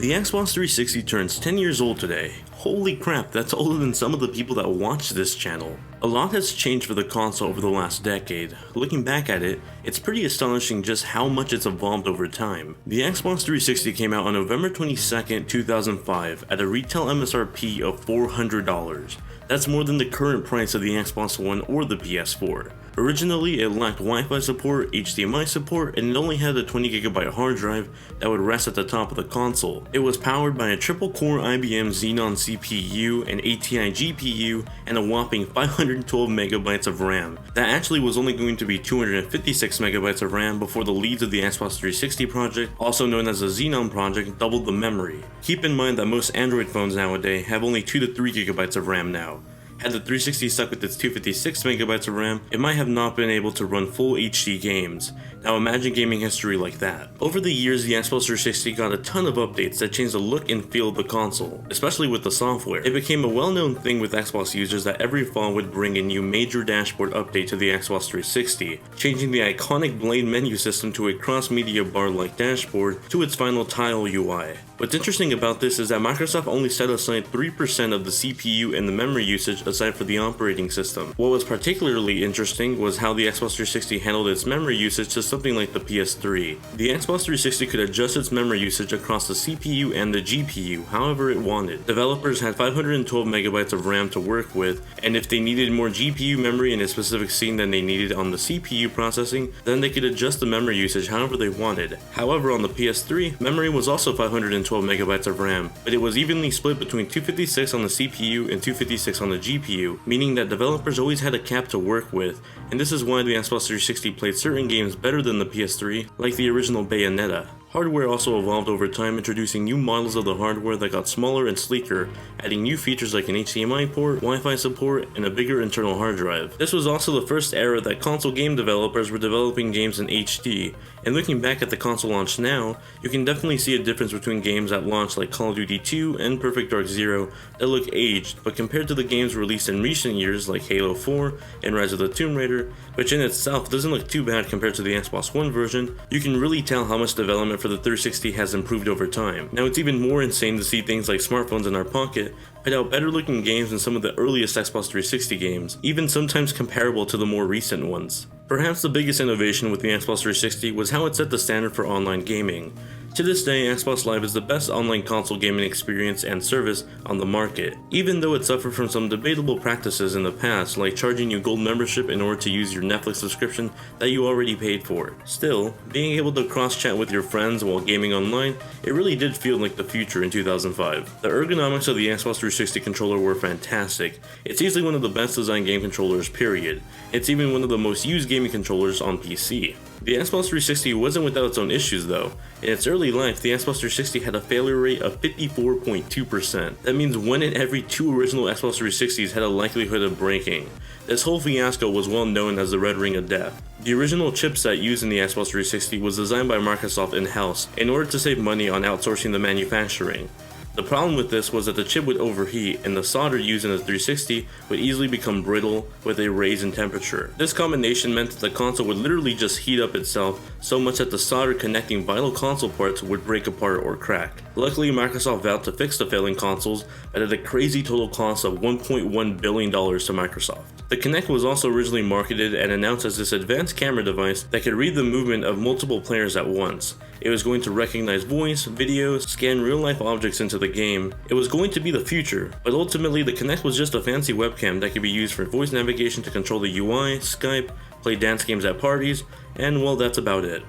The Xbox 360 turns 10 years old today. Holy crap, that's older than some of the people that watch this channel. A lot has changed for the console over the last decade. Looking back at it, it's pretty astonishing just how much it's evolved over time. The Xbox 360 came out on November 22nd, 2005 at a retail MSRP of $400. That's more than the current price of the Xbox One or the PS4. Originally, it lacked Wi-Fi support, HDMI support, and it only had a 20GB hard drive that would rest at the top of the console. It was powered by a triple-core IBM Xenon CPU, an ATI GPU, and a whopping 512MB of RAM. That actually was only going to be 256MB of RAM before the leads of the Xbox 360 project, also known as the Xenon project, doubled the memory. Keep in mind that most Android phones nowadays have only 2 to 3GB of RAM now. Had the 360 stuck with its 256MB of RAM, it might have not been able to run full HD games. Now imagine gaming history like that. Over the years, the Xbox 360 got a ton of updates that changed the look and feel of the console, especially with the software. It became a well-known thing with Xbox users that every fall would bring a new major dashboard update to the Xbox 360, changing the iconic blade menu system to a cross-media bar-like dashboard to its final tile UI. What's interesting about this is that Microsoft only set aside 3% of the CPU and the memory usage aside for the operating system. What was particularly interesting was how the Xbox 360 handled its memory usage to something like the PS3. The Xbox 360 could adjust its memory usage across the CPU and the GPU however it wanted. Developers had 512MB of RAM to work with, and if they needed more GPU memory in a specific scene than they needed on the CPU processing, then they could adjust the memory usage however they wanted. However, on the PS3, memory was also 512MB of RAM, but it was evenly split between 256 on the CPU and 256 on the GPU, meaning that developers always had a cap to work with, and this is why the Xbox 360 played certain games better than the PS3, like the original Bayonetta. Hardware also evolved over time, introducing new models of the hardware that got smaller and sleeker, adding new features like an HDMI port, Wi-Fi support, and a bigger internal hard drive. This was also the first era that console game developers were developing games in HD, and looking back at the console launch now, you can definitely see a difference between games at launch like Call of Duty 2 and Perfect Dark Zero that look aged, but compared to the games released in recent years like Halo 4 and Rise of the Tomb Raider, which in itself doesn't look too bad compared to the Xbox One version, you can really tell how much development for the 360 has improved over time. Now it's even more insane to see things like smartphones in our pocket put out better looking games than some of the earliest Xbox 360 games, even sometimes comparable to the more recent ones. Perhaps the biggest innovation with the Xbox 360 was how it set the standard for online gaming. To this day, Xbox Live is the best online console gaming experience and service on the market, even though it suffered from some debatable practices in the past, like charging you gold membership in order to use your Netflix subscription that you already paid for. Still, being able to cross-chat with your friends while gaming online, it really did feel like the future in 2005. The ergonomics of the Xbox 360 controller were fantastic. It's easily one of the best designed game controllers, period. It's even one of the most used gaming controllers on PC. The Xbox 360 wasn't without its own issues though. In its early life, the Xbox 360 had a failure rate of 54.2%. That means 1 in every 2 original Xbox 360s had a likelihood of breaking. This whole fiasco was well known as the Red Ring of Death. The original chipset used in the Xbox 360 was designed by Microsoft in-house in order to save money on outsourcing the manufacturing. The problem with this was that the chip would overheat and the solder used in the 360 would easily become brittle with a raise in temperature. This combination meant that the console would literally just heat up itself so much that the solder connecting vital console parts would break apart or crack. Luckily, Microsoft vowed to fix the failing consoles, but at a crazy total cost of $1.1 billion to Microsoft. The Kinect was also originally marketed and announced as this advanced camera device that could read the movement of multiple players at once. It was going to recognize voice, video, scan real-life objects into the game. It was going to be the future, but ultimately the Kinect was just a fancy webcam that could be used for voice navigation to control the UI, Skype, play dance games at parties, and well, that's about it.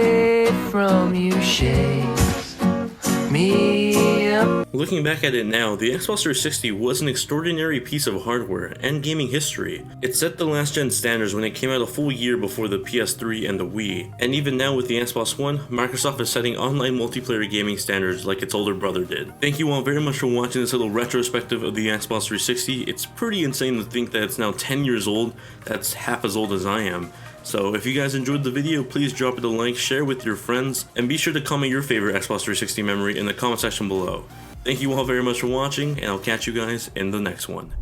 From you shakes me up. Looking back at it now, the Xbox 360 was an extraordinary piece of hardware and gaming history. It set the last gen standards when it came out a full year before the PS3 and the Wii, and even now with the Xbox One, Microsoft is setting online multiplayer gaming standards like its older brother did. Thank you all very much for watching this little retrospective of the Xbox 360. It's pretty insane to think that it's now 10 years old. That's half as old as I am. So if you guys enjoyed the video, please drop it a like, share with your friends, and be sure to comment your favorite Xbox 360 memory in the comment section below. Thank you all very much for watching, and I'll catch you guys in the next one.